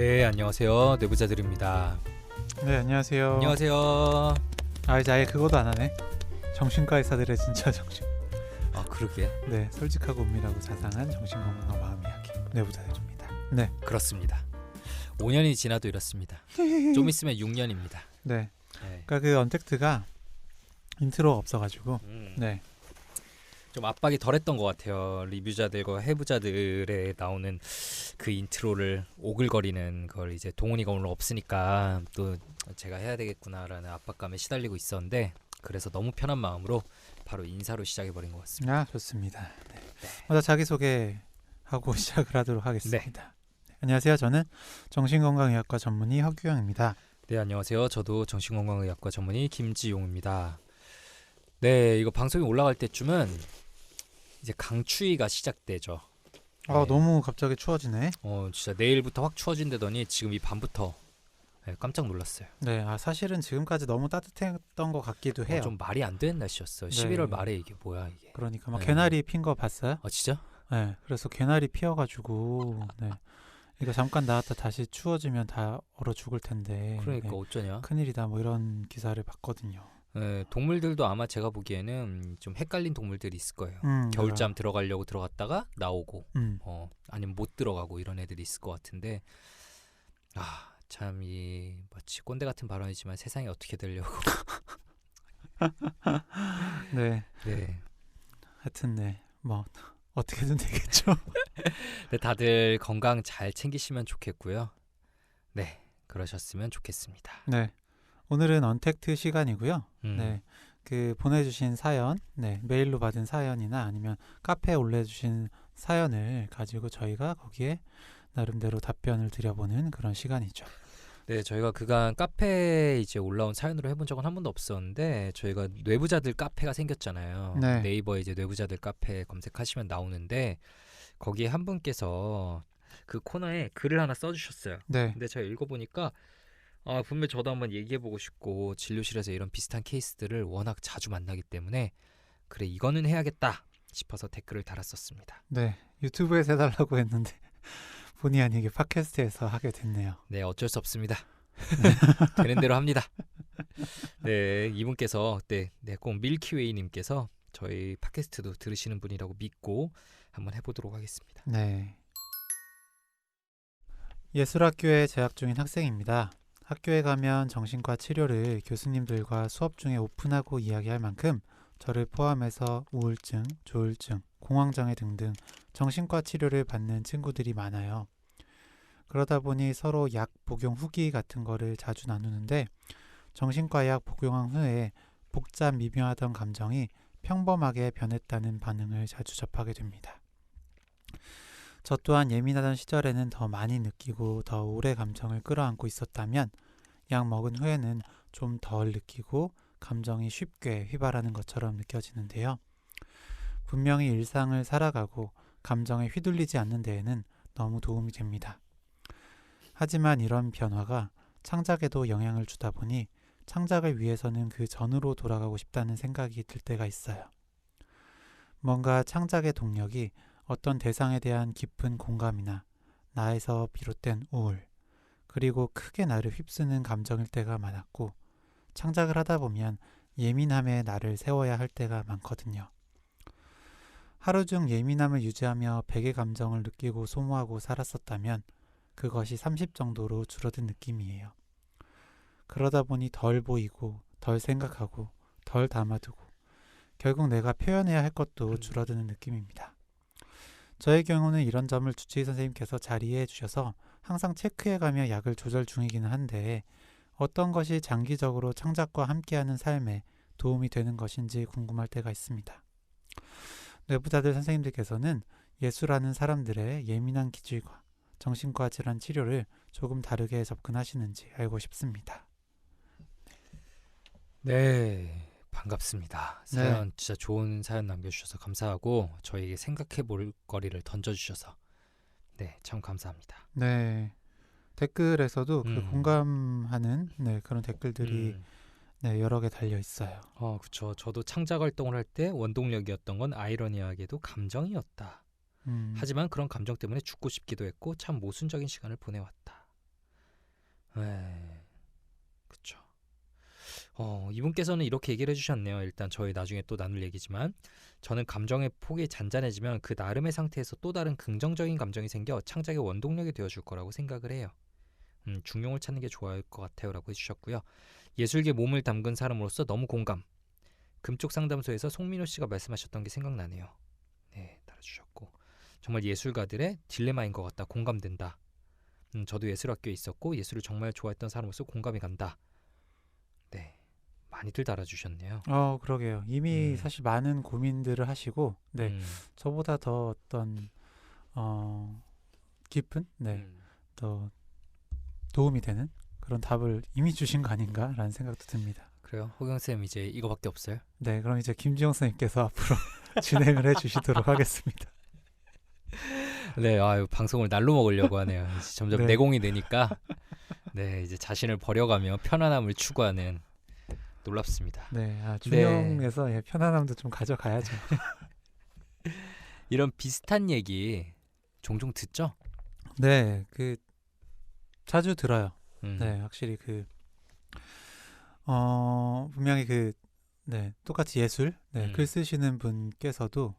네, 안녕하세요. 내부자들입니다. 네, 안녕하세요. 안녕하세요. 이제 아예 그거도 안 하네. 정신과 의사들의 진짜 정신. 아, 그러게. 네, 솔직하고 은밀하고 자상한 정신건강과 마음 이야기 내부자들입니다. 네, 그렇습니다. 5년이 지나도 이렇습니다. 좀 있으면 6년입니다. 네. 네. 그러니까 그 언택트가 인트로가 없어가지고, 네, 좀 압박이 덜했던 것 같아요. 리뷰자들과 해부자들에 나오는 그 인트로를 오글거리는 걸 이제 동훈이가 오늘 없으니까 또 제가 해야 되겠구나라는 압박감에 시달리고 있었는데, 그래서 너무 편한 마음으로 바로 인사로 시작해버린 것 같습니다. 좋습니다. 네. 먼저 자기 소개하고 시작을 하도록 하겠습니다. 네, 안녕하세요. 저는 정신건강의학과 전문의 허규영입니다. 네, 안녕하세요. 저도 정신건강의학과 전문의 김지용입니다. 네, 이거 방송이 올라갈 때쯤은 이제 강추위가 시작되죠. 네. 너무 갑자기 추워지네. 진짜 내일부터 확 추워진다더니 지금 이 밤부터 깜짝 놀랐어요. 네, 사실은 지금까지 너무 따뜻했던 것 같기도 해요. 좀 말이 안 되는 날씨였어요. 네. 11월 말에 이게 뭐야 이게. 그러니까 막 네. 개나리 핀 거 봤어요? 진짜? 네, 그래서 개나리 피어가지고 네, 이거 잠깐 나왔다 다시 추워지면 다 얼어 죽을 텐데. 그러니까 네, 어쩌냐. 큰일이다 뭐 이런 기사를 봤거든요. 동물들도 아마 제가 보기에는 좀 헷갈린 동물들이 있을 거예요. 겨울잠 들어가려고 들어갔다가 나오고 아니면 못 들어가고 이런 애들이 있을 것 같은데, 참 이 마치 꼰대 같은 발언이지만 세상이 어떻게 되려고. 네, 네. 하여튼 네, 뭐 어떻게든 되겠죠. 네, 다들 건강 잘 챙기시면 좋겠고요. 네, 그러셨으면 좋겠습니다. 네, 오늘은 언택트 시간이고요. 음. 네, 그 보내주신 사연, 네, 메일로 받은 사연이나 아니면 카페에 올려주신 사연을 가지고 저희가 거기에 나름대로 답변을 드려보는 그런 시간이죠. 네, 저희가 그간 카페에 이제 올라온 사연으로 해본 적은 한 번도 없었는데, 저희가 뇌부자들 카페가 생겼잖아요. 네. 네이버에 이제 뇌부자들 카페 검색하시면 나오는데, 거기에 한 분께서 그 코너에 글을 하나 써주셨어요. 네, 근데 제가 읽어보니까 분명 저도 한번 얘기해보고 싶고, 진료실에서 이런 비슷한 케이스들을 워낙 자주 만나기 때문에 그래 이거는 해야겠다 싶어서 댓글을 달았었습니다. 네, 유튜브에서 해달라고 했는데 본의 아니게 팟캐스트에서 하게 됐네요. 네, 어쩔 수 없습니다. 되는 대로 합니다. 네, 이분께서 꼭 밀키웨이님께서 저희 팟캐스트도 들으시는 분이라고 믿고 한번 해보도록 하겠습니다. 네. 예술학교에 재학 중인 학생입니다. 학교에 가면 정신과 치료를 교수님들과 수업 중에 오픈하고 이야기할 만큼 저를 포함해서 우울증, 조울증, 공황장애 등등 정신과 치료를 받는 친구들이 많아요. 그러다 보니 서로 약 복용 후기 같은 거를 자주 나누는데, 정신과 약 복용한 후에 복잡 미묘하던 감정이 평범하게 변했다는 반응을 자주 접하게 됩니다. 저 또한 예민하던 시절에는 더 많이 느끼고 더 오래 감정을 끌어안고 있었다면, 약 먹은 후에는 좀 덜 느끼고 감정이 쉽게 휘발하는 것처럼 느껴지는데요. 분명히 일상을 살아가고 감정에 휘둘리지 않는 데에는 너무 도움이 됩니다. 하지만 이런 변화가 창작에도 영향을 주다 보니 창작을 위해서는 그 전으로 돌아가고 싶다는 생각이 들 때가 있어요. 뭔가 창작의 동력이 어떤 대상에 대한 깊은 공감이나 나에서 비롯된 우울, 그리고 크게 나를 휩쓰는 감정일 때가 많았고, 창작을 하다 보면 예민함에 나를 세워야 할 때가 많거든요. 하루 중 예민함을 유지하며 100의 감정을 느끼고 소모하고 살았었다면 그것이 30 정도로 줄어든 느낌이에요. 그러다 보니 덜 보이고 덜 생각하고 덜 담아두고 결국 내가 표현해야 할 것도 줄어드는 느낌입니다. 저의 경우는 이런 점을 주치의 선생님께서 잘 이해해 주셔서 항상 체크해가며 약을 조절 중이기는 한데, 어떤 것이 장기적으로 창작과 함께하는 삶에 도움이 되는 것인지 궁금할 때가 있습니다. 뇌부자들 선생님들께서는 예술하는 사람들의 예민한 기질과 정신과 질환 치료를 조금 다르게 접근하시는지 알고 싶습니다. 네, 반갑습니다. 사연 진짜 좋은 사연 남겨주셔서 감사하고, 저에게 생각해볼 거리를 던져주셔서 참 감사합니다. 네, 댓글에서도 그 공감하는 그런 댓글들이 여러 개 달려 있어요. 그렇죠. 저도 창작 활동을 할 때 원동력이었던 건 아이러니하게도 감정이었다. 하지만 그런 감정 때문에 죽고 싶기도 했고 참 모순적인 시간을 보내왔다. 그쵸. 이분께서는 이렇게 얘기를 해주셨네요. 일단 저희 나중에 또 나눌 얘기지만 저는 감정의 폭이 잔잔해지면 그 나름의 상태에서 또 다른 긍정적인 감정이 생겨 창작의 원동력이 되어줄 거라고 생각을 해요. 중용을 찾는 게 좋을 것 같아요 라고 해주셨고요. 예술계 몸을 담근 사람으로서 너무 공감. 금쪽 상담소에서 송민호 씨가 말씀하셨던 게 생각나네요. 네, 달아주셨고 정말 예술가들의 딜레마인 것 같다. 공감된다. 저도 예술학교에 있었고 예술을 정말 좋아했던 사람으로서 공감이 간다. 네, 많이들 달아주셨네요. 그러게요. 이미 음, 사실 많은 고민들을 하시고, 네, 음, 저보다 더 어떤 깊은, 네, 음. 더 도움이 되는 그런 답을 이미 주신 거 아닌가라는 생각도 듭니다. 그래요? 호경쌤 이제 이거밖에 없어요? 네, 그럼 이제 김지영 선생님께서 앞으로 진행을 해주시도록 하겠습니다. 네, 아유 방송을 날로 먹으려고 하네요. 이제 점점 네, 내공이 느니까 네 이제 자신을 버려가며 편안함을 추구하는 놀랍습니다. 네, 네, 중용에서 편안함도 좀 가져가야죠. 이런 비슷한 얘기 종종 듣죠? 네, 자주 들어요. 음, 네, 확실히 분명히 네, 똑같이 예술, 네, 글 음, 쓰시는 분께서도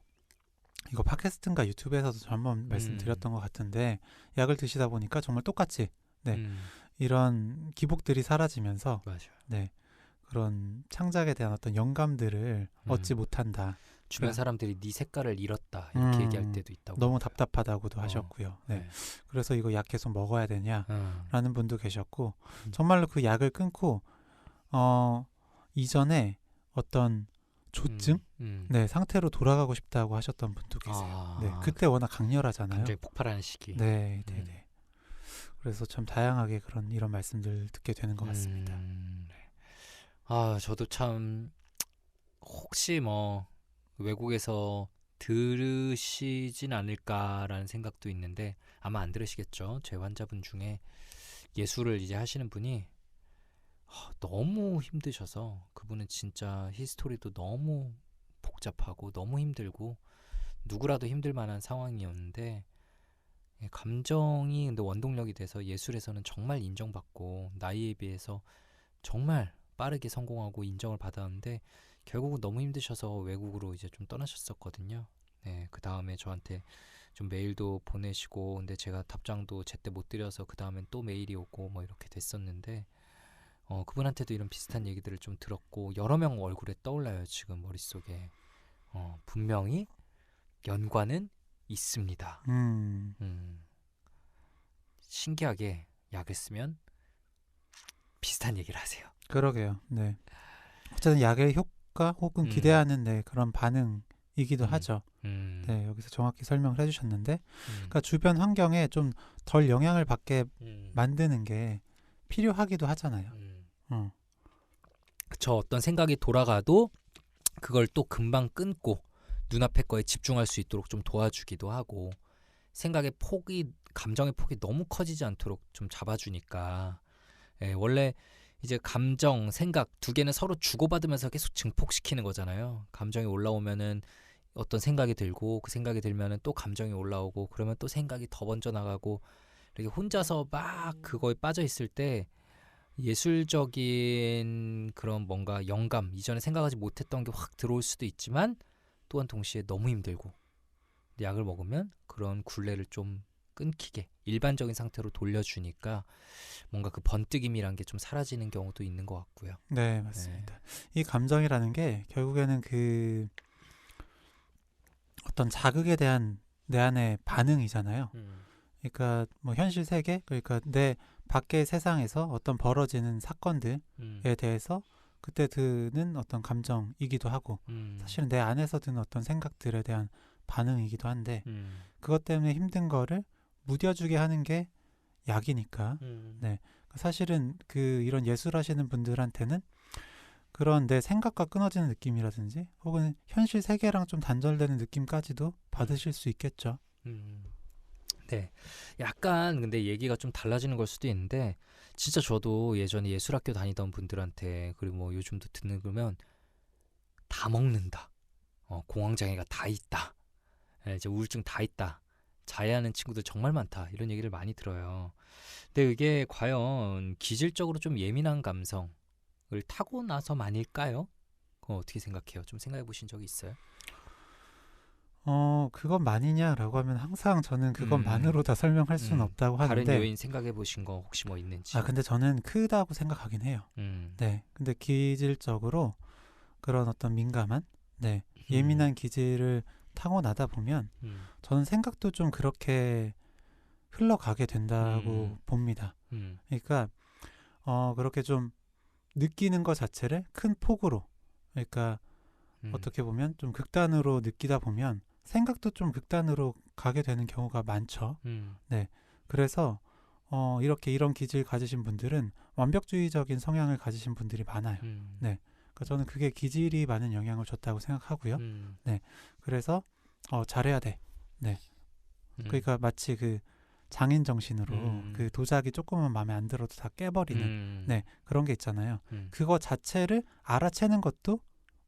이거 팟캐스트인가 유튜브에서도 저 한번 음, 말씀드렸던 것 같은데, 약을 드시다 보니까 정말 똑같이, 네, 음, 이런 기복들이 사라지면서, 맞아요. 네, 그런 창작에 대한 어떤 영감들을 얻지 음, 못한다. 주변 그러니까, 사람들이 네 색깔을 잃었다 이렇게 얘기할 때도 있다고 너무 하고요. 답답하다고도 어, 하셨고요. 네, 네, 그래서 이거 약 계속 먹어야 음, 되냐라는 분도 계셨고, 음, 정말로 그 약을 끊고 이전에 어떤 조증, 음. 네, 상태로 돌아가고 싶다고 하셨던 분도 계세요. 네, 아, 그때 워낙 강렬하잖아요. 감정이 폭발하는 시기. 네, 네, 음, 네. 그래서 참 다양하게 이런 말씀들 듣게 되는 것 같습니다. 네. 아, 저도 참 혹시 뭐 외국에서 들으시진 않을까라는 생각도 있는데 아마 안 들으시겠죠. 제 환자분 중에 예술을 이제 하시는 분이 너무 힘드셔서 그분은 진짜 히스토리도 너무 복잡하고 너무 힘들고 누구라도 힘들 만한 상황이었는데 감정이 근데 원동력이 돼서 예술에서는 정말 인정받고 나이에 비해서 정말 빠르게 성공하고 인정을 받았는데 결국은 너무 힘드셔서 외국으로 이제 좀 떠나셨었거든요. 네, 그 다음에 저한테 좀 메일도 보내시고 근데 제가 답장도 제때 못 드려서 그 다음엔 또 메일이 오고 뭐 이렇게 됐었는데 그분한테도 이런 비슷한 얘기들을 좀 들었고 여러 명 얼굴에 떠올라요 지금 머릿속에 분명히 연관은 있습니다. 음, 음, 신기하게 약을 쓰면 비슷한 얘기를 하세요. 그러게요. 네. 어쨌든 약의 효과 혹은 음, 기대하는 네, 그런 반응이기도 음, 하죠. 음, 네, 여기서 정확히 설명을 해주셨는데, 음, 그러니까 주변 환경에 좀 덜 영향을 받게 음, 만드는 게 필요하기도 하잖아요. 음. 어, 그쵸. 어떤 생각이 돌아가도 그걸 또 금방 끊고 눈앞의 거에 집중할 수 있도록 좀 도와주기도 하고 생각의 폭이 감정의 폭이 너무 커지지 않도록 좀 잡아주니까 원래 이제 감정, 생각 두 개는 서로 주고받으면서 계속 증폭시키는 거잖아요. 감정이 올라오면은 어떤 생각이 들고 그 생각이 들면은 또 감정이 올라오고 그러면 또 생각이 더 번져 나가고 이렇게 혼자서 막 그거에 빠져 있을 때 예술적인 그런 뭔가 영감 이전에 생각하지 못했던 게 확 들어올 수도 있지만 또한 동시에 너무 힘들고 약을 먹으면 그런 굴레를 좀 끊기게 일반적인 상태로 돌려주니까 뭔가 그 번뜩임이란 게 좀 사라지는 경우도 있는 것 같고요. 네, 네. 맞습니다. 이 감정이라는 게 결국에는 어떤 자극에 대한 내 안의 반응이잖아요. 음, 그러니까 뭐 현실 세계, 그러니까 내 밖의 세상에서 어떤 벌어지는 사건들에 음, 대해서 그때 드는 어떤 감정이기도 하고, 음, 사실은 내 안에서 드는 어떤 생각들에 대한 반응이기도 한데, 음, 그것 때문에 힘든 거를 무뎌주게 하는 게 약이니까. 음, 네. 사실은 이런 예술하시는 분들한테는 그런 내 생각과 끊어지는 느낌이라든지 혹은 현실 세계랑 좀 단절되는 느낌까지도 음, 받으실 수 있겠죠. 음. 네. 약간 근데 얘기가 좀 달라지는 걸 수도 있는데 진짜 저도 예전에 예술학교 다니던 분들한테 그리고 뭐 요즘도 듣는 그러면 다 먹는다. 공황장애가 다 있다. 이제 우울증 다 있다. 자해하는 친구들 정말 많다 이런 얘기를 많이 들어요. 근데 이게 과연 기질적으로 좀 예민한 감성을 타고나서만일까요? 그거 어떻게 생각해요? 좀 생각해 보신 적이 있어요? 그건 많이냐라고 하면 항상 저는 그것만으로 다 설명할 수는 없다고 다른 하는데, 요인 생각해 보신 거 혹시 뭐 있는지. 근데 저는 크다고 생각하긴 해요. 음. 네. 근데 기질적으로 그런 어떤 민감한, 네, 음. 예민한 기질을 타고나다 보면 저는 생각도 좀 그렇게 흘러가게 된다고 봅니다. 그러니까 그렇게 좀 느끼는 것 자체를 큰 폭으로, 그러니까 어떻게 보면 좀 극단으로 느끼다 보면 생각도 좀 극단으로 가게 되는 경우가 많죠. 네. 그래서 이렇게 이런 기질 가지신 분들은 완벽주의적인 성향을 가지신 분들이 많아요. 네. 그러니까 저는 그게 기질이 많은 영향을 줬다고 생각하고요. 네. 그래서 잘해야 돼. 네. 그러니까 마치 그 장인 정신으로 그 도자기 조금만 마음에 안 들어도 다 깨버리는 네, 그런 게 있잖아요. 그거 자체를 알아채는 것도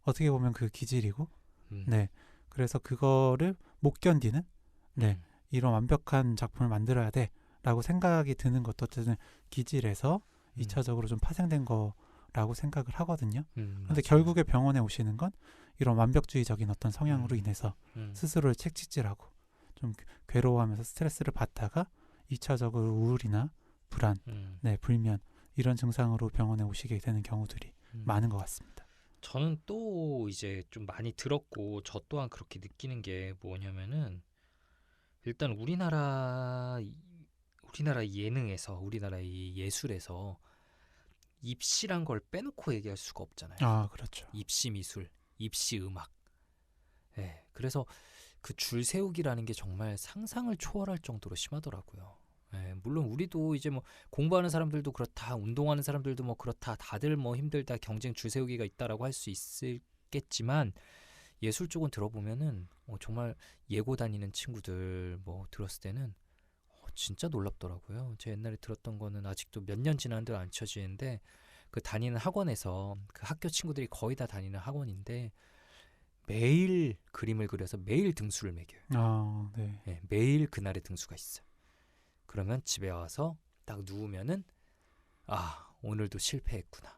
어떻게 보면 그 기질이고, 네. 그래서 그거를 못 견디는, 네. 이런 완벽한 작품을 만들어야 돼라고 생각이 드는 것도 어쨌든 기질에서 2차적으로 좀 파생된 거라고 생각을 하거든요. 근데 결국에 병원에 오시는 건 이런 완벽주의적인 어떤 성향으로 인해서 스스로를 책찍질하고 좀 괴로워하면서 스트레스를 받다가 2차적으로 우울이나 불안, 네, 불면 이런 증상으로 병원에 오시게 되는 경우들이 많은 것 같습니다. 저는 또 이제 좀 많이 들었고 저 또한 그렇게 느끼는 게 뭐냐면은 일단 우리나라 예능에서 우리나라 이 예술에서 입시란 걸 빼놓고 얘기할 수가 없잖아요. 그렇죠. 입시 미술, 입시 음악. 예. 그래서 그 줄 세우기라는 게 정말 상상을 초월할 정도로 심하더라고요. 예, 물론 우리도 이제 뭐 공부하는 사람들도 그렇다, 운동하는 사람들도 뭐 그렇다, 다들 뭐 힘들다, 경쟁 줄 세우기가 있다라고 할 수 있겠지만 예술 쪽은 들어보면은 정말 예고 다니는 친구들 뭐 들었을 때는 진짜 놀랍더라고요. 제가 옛날에 들었던 거는 아직도 몇 년 지났는데 안 쳐지는데 그 다니는 학원에서 그 학교 친구들이 거의 다 다니는 학원인데 매일 그림을 그려서 매일 등수를 매겨요. 네. 네, 매일 그날의 등수가 있어요. 그러면 집에 와서 딱 누우면은 오늘도 실패했구나.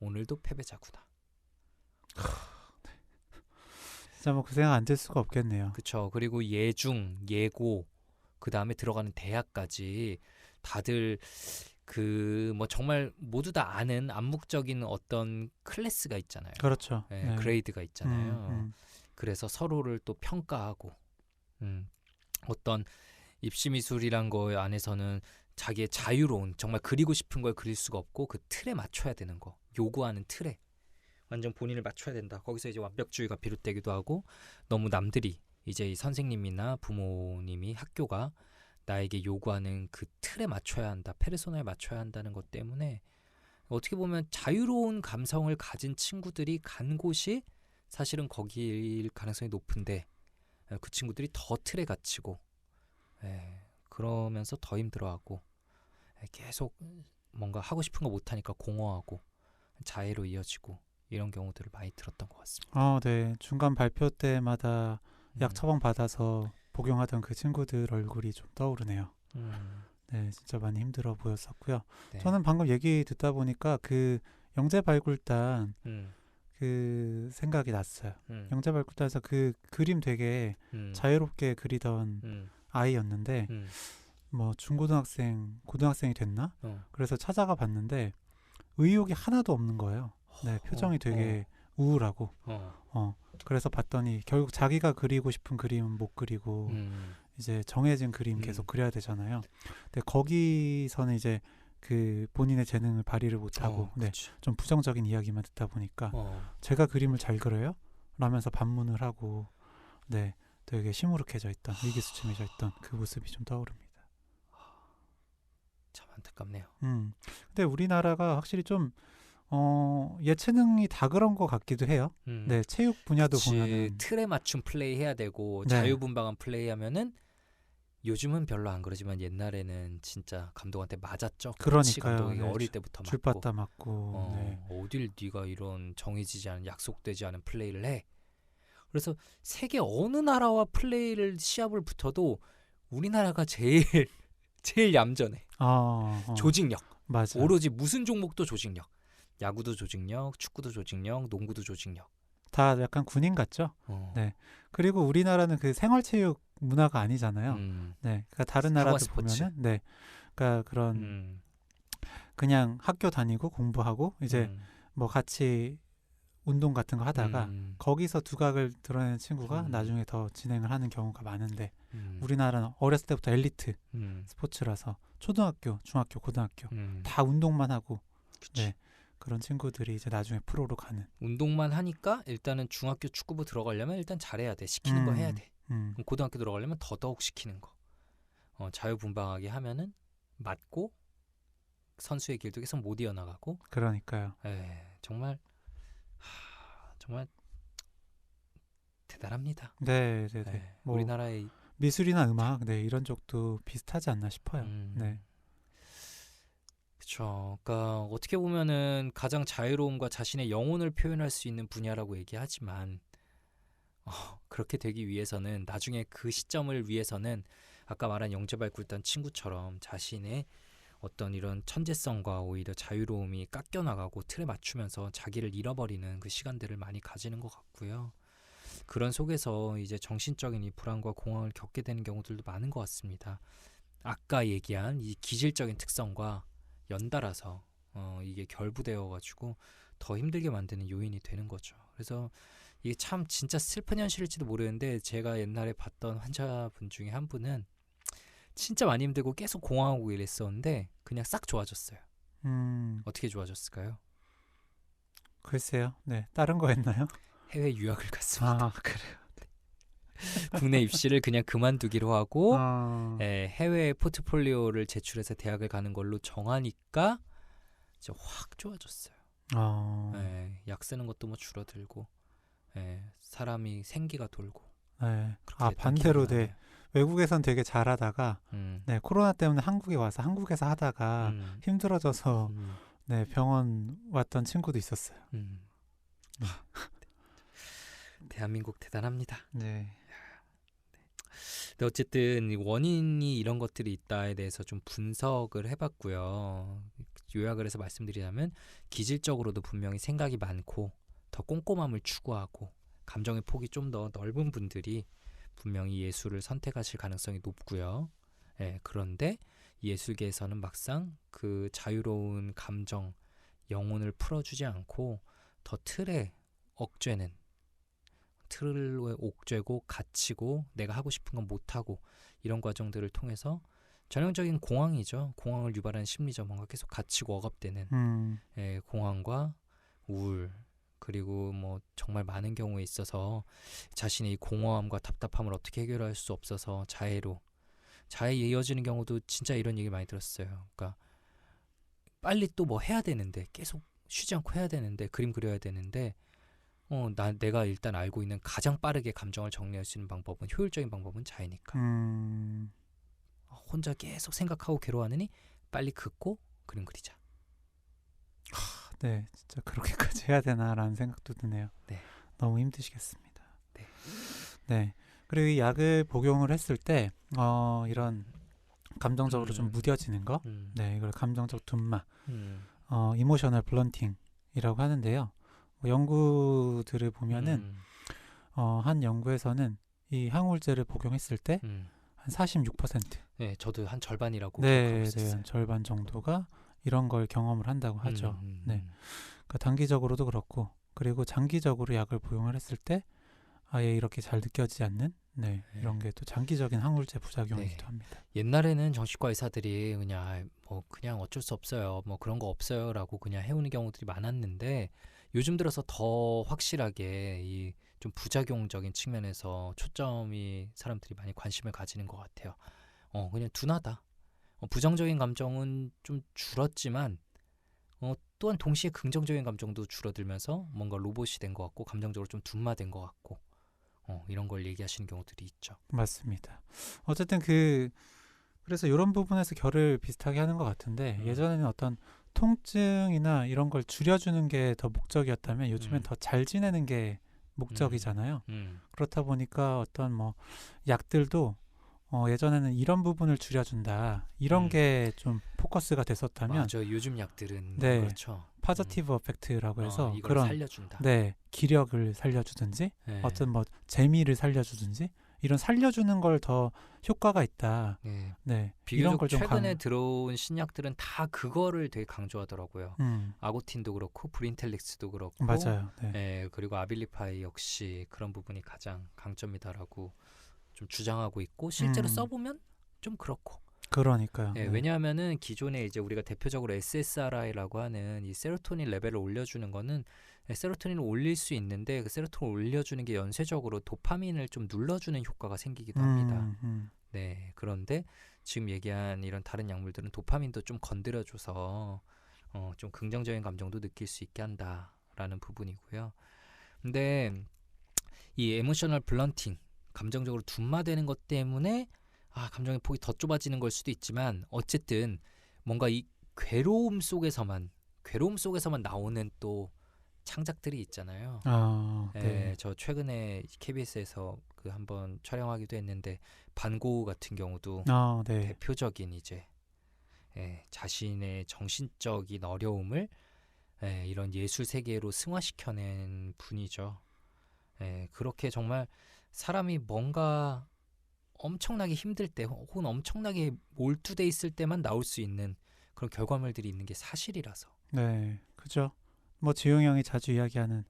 오늘도 패배자구나. 진짜 뭐 그 생각 안 들 수가 없겠네요. 그렇죠. 그리고 예중, 예고, 그 다음에 들어가는 대학까지 다들 그 뭐 정말 모두 다 아는 암묵적인 어떤 클래스가 있잖아요. 그렇죠. 네, 네. 그레이드가 있잖아요. 그래서 서로를 또 평가하고 어떤 입시 미술이란 거 안에서는 자기의 자유로운 정말 그리고 싶은 걸 그릴 수가 없고 그 틀에 맞춰야 되는 거, 요구하는 틀에 완전 본인을 맞춰야 된다. 거기서 이제 완벽주의가 비롯되기도 하고 너무 남들이 이제 이 선생님이나 부모님이 학교가 나에게 요구하는 그 틀에 맞춰야 한다, 페르소나에 맞춰야 한다는 것 때문에 어떻게 보면 자유로운 감성을 가진 친구들이 간 곳이 사실은 거기일 가능성이 높은데 그 친구들이 더 틀에 갇히고 그러면서 더 힘들어하고 계속 뭔가 하고 싶은 거 못하니까 공허하고 자해로 이어지고 이런 경우들을 많이 들었던 것 같습니다. 네. 중간 발표 때마다 약 처방 받아서 복용하던 그 친구들 얼굴이 좀 떠오르네요. 네, 진짜 많이 힘들어 보였었고요. 네. 저는 방금 얘기 듣다 보니까 그 영재발굴단 그 생각이 났어요. 영재발굴단에서 그 그림 되게 자유롭게 그리던 아이였는데 뭐 중고등학생, 고등학생이 됐나? 그래서 찾아가 봤는데 의욕이 하나도 없는 거예요. 네, 표정이 되게 우울하고. 그래서 봤더니 결국 자기가 그리고 싶은 그림은 못 그리고 이제 정해진 그림 계속 그려야 되잖아요. 근데 거기서는 이제 그 본인의 재능을 발휘를 못하고 좀 부정적인 이야기만 듣다 보니까 제가 그림을 잘 그려요? 라면서 반문을 하고 되게 시무룩해져 있던, 위기수침해져 있던 그 모습이 좀 떠오릅니다. 참 안타깝네요. 근데 우리나라가 확실히 좀 예체능이 다 그런 것 같기도 해요. 네, 체육 분야도 보면은 틀에 맞춘 플레이 해야 되고 자유분방한 플레이 하면은 요즘은 별로 안 그러지만 옛날에는 진짜 감독한테 맞았죠. 그러니까요. 감독이 어릴 때부터 줄 맞고. 받다 맞고. 어딜 네가 이런 정해지지 않은 약속되지 않은 플레이를 해. 그래서 세계 어느 나라와 플레이를 시합을 붙어도 우리나라가 제일 얌전해. 조직력. 맞아. 오로지 무슨 종목도 조직력. 야구도 조직력, 축구도 조직력, 농구도 조직력. 다 약간 군인 같죠? 네. 그리고 우리나라는 그 생활체육 문화가 아니잖아요. 네. 그러니까 다른 학원 나라들 스포츠. 보면은 네. 그러니까 그런 그냥 학교 다니고 공부하고 이제 뭐 같이 운동 같은 거 하다가 거기서 두각을 드러내는 친구가 나중에 더 진행을 하는 경우가 많은데 우리나라는 어렸을 때부터 엘리트 스포츠라서 초등학교, 중학교, 고등학교 다 운동만 하고 네. 그런 친구들이 이제 나중에 프로로 가는. 운동만 하니까 일단은 중학교 축구부 들어가려면 일단 잘해야 돼. 시키는 거 해야 돼. 그럼 고등학교 들어가려면 더더욱 시키는 거. 자유분방하게 하면은 맞고 선수의 길도 계속 못 이어나가고. 그러니까요. 정말 대단합니다. 네. 뭐 우리나라의 미술이나 음악, 네 이런 쪽도 비슷하지 않나 싶어요. 네. 그렇죠. 그러니까 어떻게 보면은 가장 자유로움과 자신의 영혼을 표현할 수 있는 분야라고 얘기하지만 그렇게 되기 위해서는 나중에 그 시점을 위해서는 아까 말한 영재발굴단 친구처럼 자신의 어떤 이런 천재성과 오히려 자유로움이 깎여나가고 틀에 맞추면서 자기를 잃어버리는 그 시간들을 많이 가지는 것 같고요. 그런 속에서 이제 정신적인 이 불안과 공황을 겪게 되는 경우들도 많은 것 같습니다. 아까 얘기한 이 기질적인 특성과 연달아서 이게 결부되어가지고 더 힘들게 만드는 요인이 되는 거죠. 그래서 이게 참 진짜 슬픈 현실일지도 모르는데 제가 옛날에 봤던 환자분 중에 한 분은 진짜 많이 힘들고 계속 공황하고 이랬었는데 그냥 싹 좋아졌어요. 어떻게 좋아졌을까요? 글쎄요. 네, 다른 거 했나요? 해외 유학을 갔습니다. 그래요. 국내 입시를 그냥 그만두기로 하고 해외 포트폴리오를 제출해서 대학을 가는 걸로 정하니까 이제 확 좋아졌어요. 약 쓰는 것도 뭐 줄어들고 사람이 생기가 돌고. 반대로 네. 외국에선 되게 잘하다가 네, 코로나 때문에 한국에 와서 한국에서 하다가 힘들어져서 네, 병원 왔던 친구도 있었어요. 대한민국 대단합니다. 네. 근데 어쨌든 원인이 이런 것들이 있다에 대해서 좀 분석을 해봤고요. 요약을 해서 말씀드리자면 기질적으로도 분명히 생각이 많고 더 꼼꼼함을 추구하고 감정의 폭이 좀 더 넓은 분들이 분명히 예술을 선택하실 가능성이 높고요. 그런데 예술계에서는 막상 그 자유로운 감정, 영혼을 풀어주지 않고 더 틀에 억죄는 틀을 옥죄고 갇히고 내가 하고 싶은 건 못하고 이런 과정들을 통해서 전형적인 공황이죠. 공황을 유발하는 심리죠. 뭔가 계속 갇히고 억압되는 공황과 우울 그리고 뭐 정말 많은 경우에 있어서 자신의 이 공허함과 답답함을 어떻게 해결할 수 없어서 자해에 이어지는 경우도 진짜 이런 얘기 많이 들었어요. 그러니까 빨리 또 뭐 해야 되는데 계속 쉬지 않고 해야 되는데 그림 그려야 되는데 내가 일단 알고 있는 가장 빠르게 감정을 정리할 수 있는 방법은 효율적인 방법은 자해니까. 혼자 계속 생각하고 괴로워하느니 빨리 긋고 그림 그리자. 네, 진짜 그렇게까지 해야 되나라는 생각도 드네요. 네. 너무 힘드시겠습니다. 네. 네. 그리고 이 약을 복용을 했을 때 이런 감정적으로 좀 무뎌지는 거, 네, 이걸 감정적 둔마, 이모셔널 블런팅이라고 하는데요. 연구들을 보면은 한 연구에서는 이 항우울제를 복용했을 때 한 46%. 네, 저도 한 절반이라고 네, 기억하고 네, 절반 정도가 이런 걸 경험을 한다고 하죠. 네, 그러니까 단기적으로도 그렇고 그리고 장기적으로 약을 복용을 했을 때 아예 이렇게 잘 느껴지지 않는 이런 게 또 장기적인 항우울제 부작용이기도 합니다. 옛날에는 정신과 의사들이 그냥 어쩔 수 없어요. 뭐 그런 거 없어요라고 그냥 해오는 경우들이 많았는데 요즘 들어서 더 확실하게 이 좀 부작용적인 측면에서 초점이 사람들이 많이 관심을 가지는 것 같아요. 그냥 둔하다. 부정적인 감정은 좀 줄었지만 또한 동시에 긍정적인 감정도 줄어들면서 뭔가 로봇이 된 것 같고 감정적으로 좀 둔마된 것 같고 이런 걸 얘기하시는 경우들이 있죠. 맞습니다. 어쨌든 그래서 이런 부분에서 결을 비슷하게 하는 것 같은데 예전에는 어떤 통증이나 이런 걸 줄여주는 게 더 목적이었다면 요즘엔 더 잘 지내는 게 목적이잖아요. 그렇다 보니까 어떤 뭐 약들도 예전에는 이런 부분을 줄여준다 이런 게 좀 포커스가 됐었다면 맞아. 요즘 약들은 네. 그렇죠. 파저티브 어펙트라고 해서 이걸 그런 살려준다. 네 기력을 살려주든지 네. 어떤 뭐 재미를 살려주든지 이런 살려주는 걸 더 효과가 있다. 네. 네 비교적 이런 걸 좀 최근에 들어온 신약들은 다 그거를 되게 강조하더라고요. 아고틴도 그렇고 브린텔릭스도 그렇고 맞아요. 네. 예, 그리고 아빌리파이 역시 그런 부분이 가장 강점이다라고 좀 주장하고 있고 실제로 써보면 좀 그렇고. 그러니까요. 예, 네. 왜냐하면은 기존에 이제 우리가 대표적으로 SSRI라고 하는 이 세로토닌 레벨을 올려주는 거는 세로토닌을 올릴 수 있는데 그 세로토닌을 올려주는 게 연쇄적으로 도파민을 좀 눌러주는 효과가 생기기도 합니다. 네, 그런데 지금 얘기한 이런 다른 약물들은 도파민도 좀 건드려줘서 좀 긍정적인 감정도 느낄 수 있게 한다라는 부분이고요. 근데 이 에모셔널 블런팅, 감정적으로 둔마되는 것 때문에 감정의 폭이 더 좁아지는 걸 수도 있지만 어쨌든 뭔가 이 괴로움 속에서만 나오는 또 창작들이 있잖아요. 네. 저 최근에 KBS에서 그 한번 촬영하기도 했는데 반고우 같은 경우도 네. 대표적인 이제 자신의 정신적인 어려움을 이런 예술 세계로 승화시켜낸 분이죠. 그렇게 정말 사람이 뭔가 엄청나게 힘들 때 혹은 엄청나게 몰두돼 있을 때만 나올 수 있는 그런 결과물들이 있는 게 사실이라서. 네, 그죠. 뭐 지용 형이 자주 이야기하는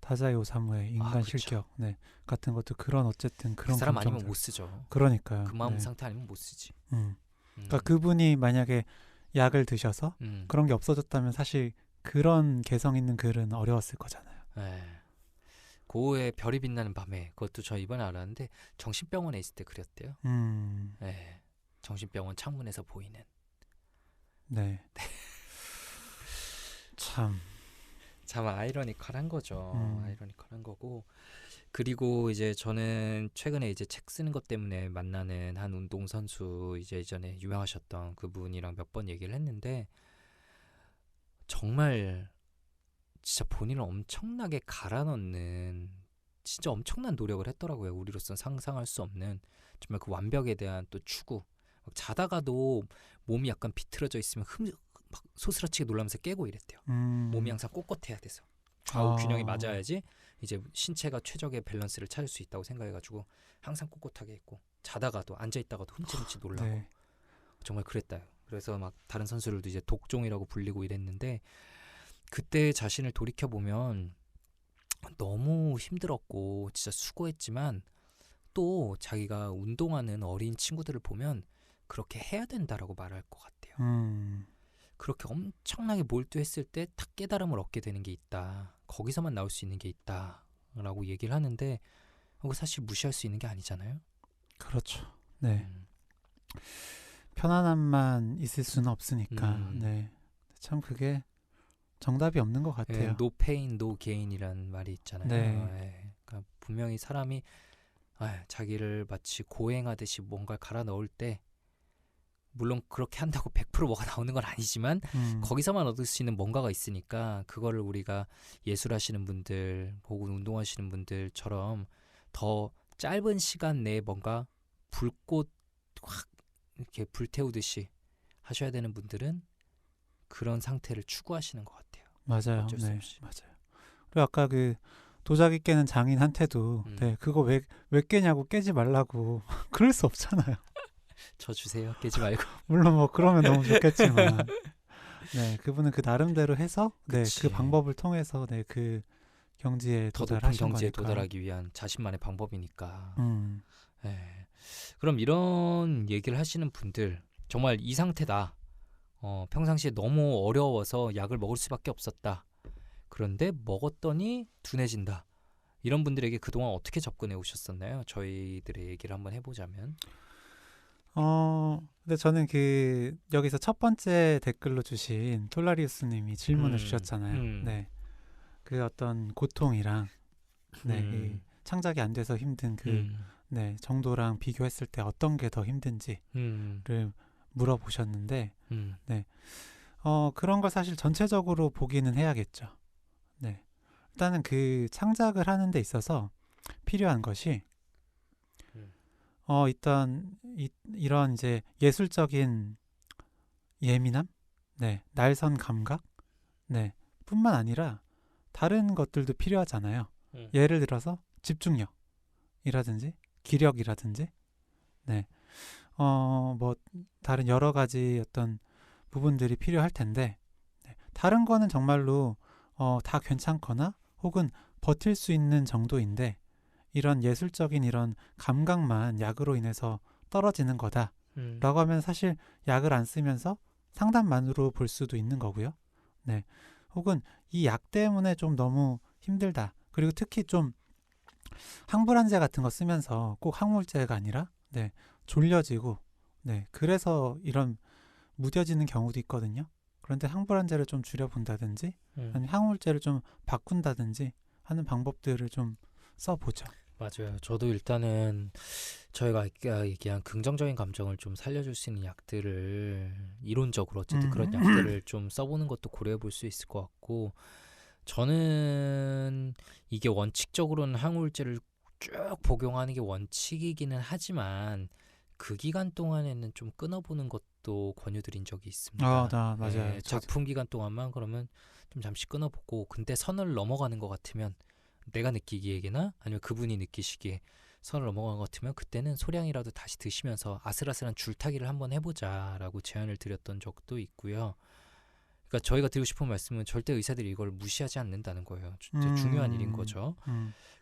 다자이 오사무의 인간 그쵸. 실격, 네, 같은 것도 그런 어쨌든 그 그런 사람 감정들. 아니면 못 쓰죠. 그러니까요. 그 마음 네. 상태 아니면 못 쓰지. 그러니까 그분이 만약에 약을 드셔서 그런 게 없어졌다면 사실 그런 개성 있는 글은 어려웠을 거잖아요. 고우의 별이 빛나는 밤에 그것도 저 이번에 알았는데 정신병원에 있을 때 그렸대요. 정신병원 창문에서 보이는. 네. 참 아이러니컬한 거죠. 아이러니컬한 거고. 그리고 이제 저는 최근에 이제 책 쓰는 것 때문에 만나는 한 운동 선수 이제 예전에 유명하셨던 그분이랑 몇 번 얘기를 했는데 정말 진짜 본인을 엄청나게 갈아넣는 진짜 엄청난 노력을 했더라고요. 우리로서는 상상할 수 없는 정말 그 완벽에 대한 또 추구. 막 자다가도 몸이 약간 비틀어져 있으면 막 소스라치게 놀라면서 깨고 이랬대요. 몸이 항상 꼿꼿해야 돼서 좌우 균형이 맞아야지 이제 신체가 최적의 밸런스를 찾을 수 있다고 생각해가지고 항상 꼿꼿하게 있고 자다가도 앉아있다가도 흠칫흠칫 놀라고. 네. 정말 그랬다요. 그래서 막 다른 선수들도 이제 독종이라고 불리고 이랬는데 그때 자신을 돌이켜보면 너무 힘들었고 진짜 수고했지만 또 자기가 운동하는 어린 친구들을 보면 그렇게 해야 된다라고 말할 것 같아요. 그렇게 엄청나게 몰두했을 때 딱 깨달음을 얻게 되는 게 있다. 거기서만 나올 수 있는 게 있다 라고 얘기를 하는데 그거 사실 무시할 수 있는 게 아니잖아요. 그렇죠. 네. 편안함만 있을 수는 없으니까. 네. 참 그게 정답이 없는 것 같아요. No pain, no gain이라는 말이 있잖아요. 네. 그러니까 분명히 사람이 자기를 마치 고행하듯이 뭔가를 갈아 넣을 때 물론 그렇게 한다고 100% 뭐가 나오는 건 아니지만 거기서만 얻을 수 있는 뭔가가 있으니까 그거를 우리가 예술하시는 분들 혹은 운동하시는 분들처럼 더 짧은 시간 내에 뭔가 불꽃 확 이렇게 불태우듯이 하셔야 되는 분들은 그런 상태를 추구하시는 것 같아요. 맞아요. 어쩔 수 네, 없이. 맞아요. 그리고 아까 그 도자기 깨는 장인한테도 네, 그거 왜 깨냐고 깨지 말라고 그럴 수 없잖아요. 저 주세요. 깨지 말고. 물론 뭐 그러면 너무 좋겠지만 네, 그분은 그 나름대로 해서 네, 그치. 그 방법을 통해서 네, 그 경지에 더 높은 도달하신 경지에 거니까. 도달하기 위한 자신만의 방법이니까. 네. 그럼 이런 얘기를 하시는 분들 정말 이 상태다. 평상시에 너무 어려워서 약을 먹을 수밖에 없었다. 그런데 먹었더니 둔해진다. 이런 분들에게 그동안 어떻게 접근해 오셨었나요? 저희들의 얘기를 한번 해보자면. 근데 저는 그 여기서 첫 번째 댓글로 주신 톨라리우스님이 질문을 주셨잖아요. 네, 그 어떤 고통이랑 네, 이 창작이 안 돼서 힘든 그 네, 정도랑 비교했을 때 어떤 게 더 힘든지를 물어보셨는데, 네, 그런 걸 사실 전체적으로 보기는 해야겠죠. 네, 일단은 그 창작을 하는 데 있어서 필요한 것이 음. 일단 이런 이제 예술적인 예민함, 네, 날선 감각, 네, 뿐만 아니라 다른 것들도 필요하잖아요. 예를 들어서 집중력이라든지 기력이라든지, 네, 뭐 다른 여러 가지 어떤 부분들이 필요할 텐데, 네, 다른 거는 정말로 다 괜찮거나 혹은 버틸 수 있는 정도인데 이런 예술적인 이런 감각만 약으로 인해서 떨어지는 거다라고 하면 사실 약을 안 쓰면서 상담만으로 볼 수도 있는 거고요. 네. 혹은 이 약 때문에 좀 너무 힘들다. 그리고 특히 좀 항불안제 같은 거 쓰면서 꼭 항물제가 아니라 네, 졸려지고 네, 그래서 이런 무뎌지는 경우도 있거든요. 그런데 항불안제를 좀 줄여본다든지 아니면 항물제를 좀 바꾼다든지 하는 방법들을 좀 써보죠. 맞아요. 저도 일단은 저희가 아까 얘기한 긍정적인 감정을 좀 살려줄 수 있는 약들을 이론적으로 어쨌든 그런 약들을 좀 써보는 것도 고려해 볼 수 있을 것 같고, 저는 이게 원칙적으로는 항우울제를 쭉 복용하는 게 원칙이기는 하지만 그 기간 동안에는 좀 끊어보는 것도 권유드린 적이 있습니다. 맞아요. 작품 기간 동안만 그러면 좀 잠시 끊어보고, 근데 선을 넘어가는 것 같으면 내가 느끼기에나 아니면 그분이 느끼시기에 선을 넘어간 것 같으면 그때는 소량이라도 다시 드시면서 아슬아슬한 줄타기를 한번 해보자라고 제안을 드렸던 적도 있고요. 그러니까 저희가 드리고 싶은 말씀은 절대 의사들이 이걸 무시하지 않는다는 거예요. 진짜 중요한 일인 거죠.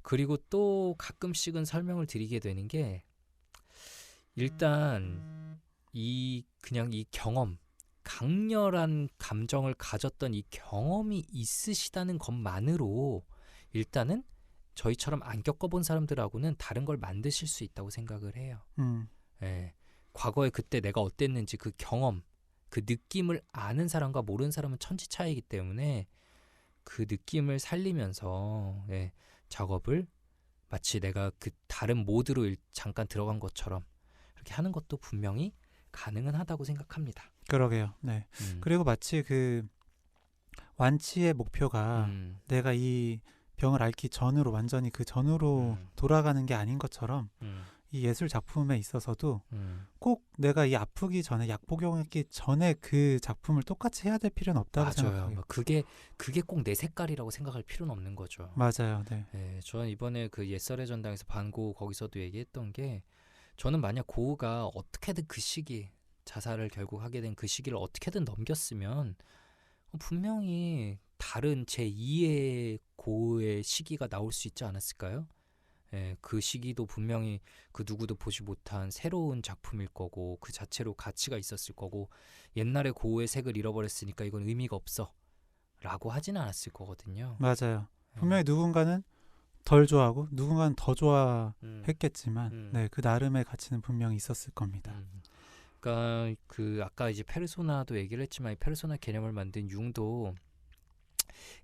그리고 또 가끔씩은 설명을 드리게 되는 게, 일단 그냥 이 경험, 강렬한 감정을 가졌던 이 경험이 있으시다는 것만으로 일단은 저희처럼 안 겪어본 사람들하고는 다른 걸 만드실 수 있다고 생각을 해요. 예. 과거에 그때 내가 어땠는지 그 경험, 그 느낌을 아는 사람과 모르는 사람은 천지 차이이기 때문에 그 느낌을 살리면서 작업을 마치 내가 그 다른 모드로 잠깐 들어간 것처럼 이렇게 하는 것도 분명히 가능은 하다고 생각합니다. 그러게요. 네. 그리고 마치 그 완치의 목표가 내가 이 병을 앓기 전으로 완전히 그 전으로 돌아가는 게 아닌 것처럼 이 예술 작품에 있어서도 꼭 내가 이 아프기 전에 약 복용했기 전에 그 작품을 똑같이 해야 될 필요는 없다고 생각해요. 그게 꼭 내 색깔이라고 생각할 필요는 없는 거죠. 맞아요. 네. 저는 이번에 그 옛설의 전당에서 반고 거기서도 얘기했던 게, 저는 만약 고우가 어떻게든 그 시기, 자살을 결국 하게 된 그 시기를 어떻게든 넘겼으면 분명히 다른 제2의 고우의 시기가 나올 수 있지 않았을까요? 그 시기도 분명히 그 누구도 보지 못한 새로운 작품일 거고 그 자체로 가치가 있었을 거고, 옛날에 고우의 색을 잃어버렸으니까 이건 의미가 없어 라고 하진 않았을 거거든요. 맞아요. 분명히 누군가는 덜 좋아하고 누군가는 더 좋아했겠지만 네, 그 나름의 가치는 분명히 있었을 겁니다. 그러니까 그 아까 이제 페르소나도 얘기를 했지만, 이 페르소나 개념을 만든 융도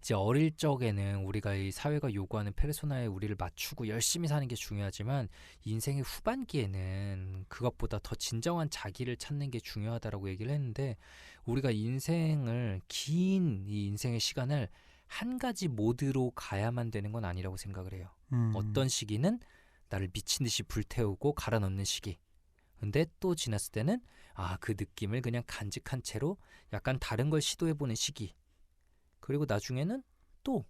이제 어릴 적에는 우리가 이 사회가 요구하는 페르소나에 우리를 맞추고 열심히 사는 게 중요하지만, 인생의 후반기에는 그것보다 더 진정한 자기를 찾는 게 중요하다라고 얘기를 했는데, 우리가 인생을 긴 이 인생의 시간을 한 가지 모드로 가야만 되는 건 아니라고 생각을 해요. 어떤 시기는 나를 미친 듯이 불태우고 갈아 넣는 시기, 근데 또 지났을 때는 그 느낌을 그냥 간직한 채로 약간 다른 걸 시도해보는 시기, 그리고 나중에는 또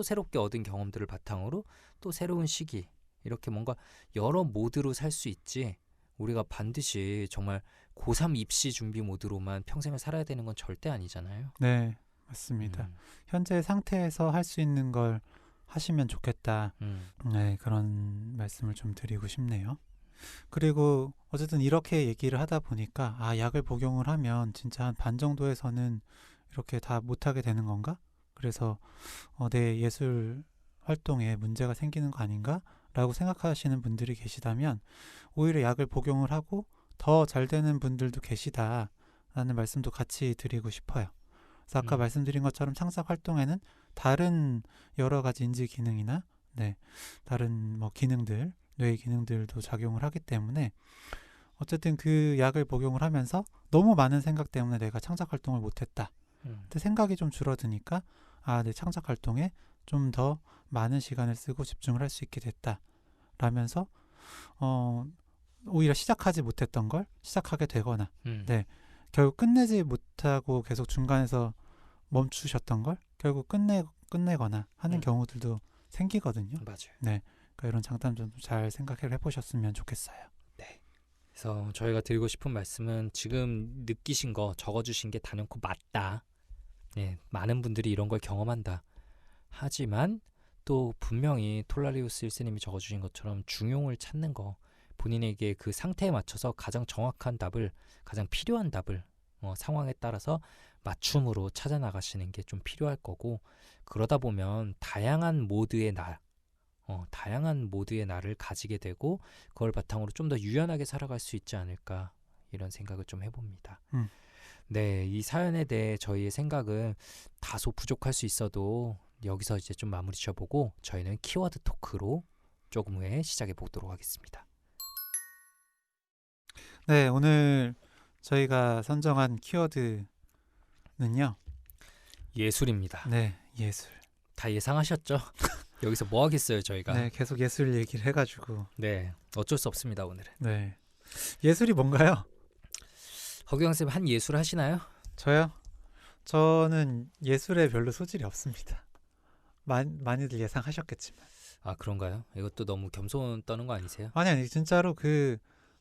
새롭게 얻은 경험들을 바탕으로 또 새로운 시기, 이렇게 뭔가 여러 모드로 살 수 있지, 우리가 반드시 정말 고3 입시 준비 모드로만 평생을 살아야 되는 건 절대 아니잖아요. 네, 맞습니다. 현재 상태에서 할 수 있는 걸 하시면 좋겠다. 네, 그런 말씀을 좀 드리고 싶네요. 그리고 어쨌든 이렇게 얘기를 하다 보니까 약을 복용을 하면 진짜 한 반 정도에서는 이렇게 다 못하게 되는 건가? 그래서 내 예술 활동에 문제가 생기는 거 아닌가? 라고 생각하시는 분들이 계시다면 오히려 약을 복용을 하고 더 잘 되는 분들도 계시다라는 말씀도 같이 드리고 싶어요. 그래서 아까 말씀드린 것처럼 창작 활동에는 다른 여러 가지 인지 기능이나 다른 뭐 기능들, 뇌의 기능들도 작용을 하기 때문에 어쨌든 그 약을 복용을 하면서 너무 많은 생각 때문에 내가 창작 활동을 못했다. 근데 생각이 좀 줄어드니까 내 창작 활동에 좀 더 많은 시간을 쓰고 집중을 할 수 있게 됐다. 라면서 오히려 시작하지 못했던 걸 시작하게 되거나 네, 결국 끝내지 못하고 계속 중간에서 멈추셨던 걸 결국 끝내거나 하는 경우들도 생기거든요. 맞아요. 네, 그러니까 이런 장단점도 잘 생각을 해보셨으면 좋겠어요. 네. 그래서 저희가 드리고 싶은 말씀은 지금 느끼신 거 적어주신 게 단연코 맞다. 네, 많은 분들이 이런 걸 경험한다. 하지만 또 분명히 톨라리우스 1세님이 적어주신 것처럼 중용을 찾는 거, 본인에게 그 상태에 맞춰서 가장 정확한 답을, 가장 필요한 답을 상황에 따라서 맞춤으로 찾아 나가시는 게 좀 필요할 거고, 그러다 보면 다양한 모드의 나를 가지게 되고 그걸 바탕으로 좀 더 유연하게 살아갈 수 있지 않을까, 이런 생각을 좀 해봅니다. 네, 이 사연에 대해 저희의 생각은 다소 부족할 수 있어도 여기서 이제 좀 마무리 지어보고 저희는 키워드 토크로 조금 후에 시작해 보도록 하겠습니다. 네, 오늘 저희가 선정한 키워드는요. 예술입니다. 네, 예술. 다 예상하셨죠? 여기서 뭐 하겠어요, 저희가. 네, 계속 예술 얘기를 해가지고. 네, 어쩔 수 없습니다, 오늘은. 네, 예술이 뭔가요? 허경영 쌤 한 예술 하시나요? 저요? 저는 예술에 별로 소질이 없습니다. 많이들 예상하셨겠지만. 아, 그런가요? 이것도 너무 겸손 떠는 거 아니세요? 아니 진짜로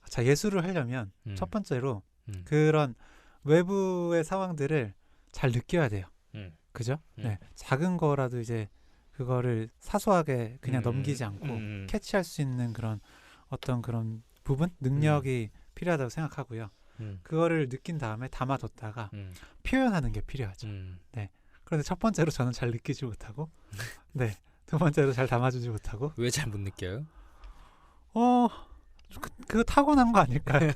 자, 예술을 하려면 첫 번째로 그런 외부의 상황들을 잘 느껴야 돼요. 그죠? 네, 작은 거라도 이제 그거를 사소하게 그냥 넘기지 않고 캐치할 수 있는 그런 어떤 그런 부분, 능력이 필요하다고 생각하고요. 그거를 느낀 다음에 담아뒀다가 표현하는 게 필요하죠. 네. 그런데 첫 번째로 저는 잘 느끼지 못하고, 네, 두 번째로 잘 담아주지 못하고. 왜 잘 못 느껴요? 그거 타고난 거 아닐까요?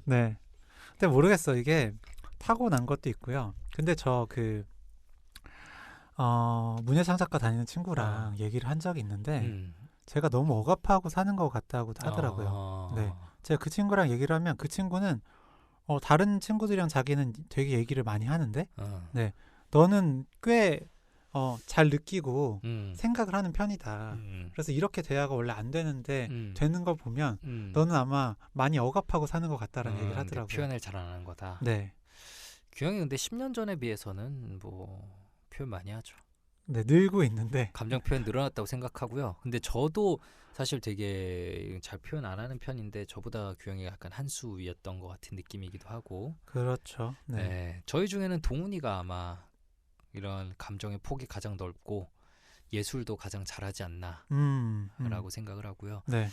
네. 근데 모르겠어. 이게 타고난 것도 있고요. 근데 문예창작과 다니는 친구랑 얘기를 한 적이 있는데 제가 너무 억압하고 사는 것 같다고 하더라고요. 네. 제가 그 친구랑 얘기를 하면 그 친구는 다른 친구들이랑 자기는 되게 얘기를 많이 하는데 네, 너는 꽤 잘 느끼고 생각을 하는 편이다. 그래서 이렇게 대화가 원래 안 되는데 되는 걸 보면 너는 아마 많이 억압하고 사는 것 같다라는 얘기를 하더라고요. 표현을 잘 안 하는 거다. 네. 규영이 근데 10년 전에 비해서는 뭐 표현 많이 하죠. 네, 늘고 있는데 감정 표현 늘어났다고 생각하고요. 근데 저도 사실 되게 잘 표현 안 하는 편인데 저보다 규영이가 약간 한 수 위였던 것 같은 느낌이기도 하고. 그렇죠. 네. 네, 저희 중에는 동훈이가 아마 이런 감정의 폭이 가장 넓고 예술도 가장 잘하지 않나라고 생각을 하고요. 네.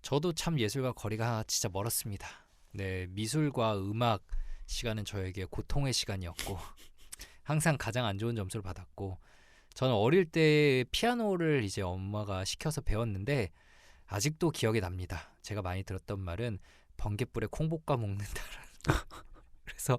저도 참 예술과 거리가 진짜 멀었습니다. 네, 미술과 음악 시간은 저에게 고통의 시간이었고 항상 가장 안 좋은 점수를 받았고, 저는 어릴 때 피아노를 이제 엄마가 시켜서 배웠는데 아직도 기억이 납니다. 제가 많이 들었던 말은 번갯불에 콩볶아 먹는다라는. 그래서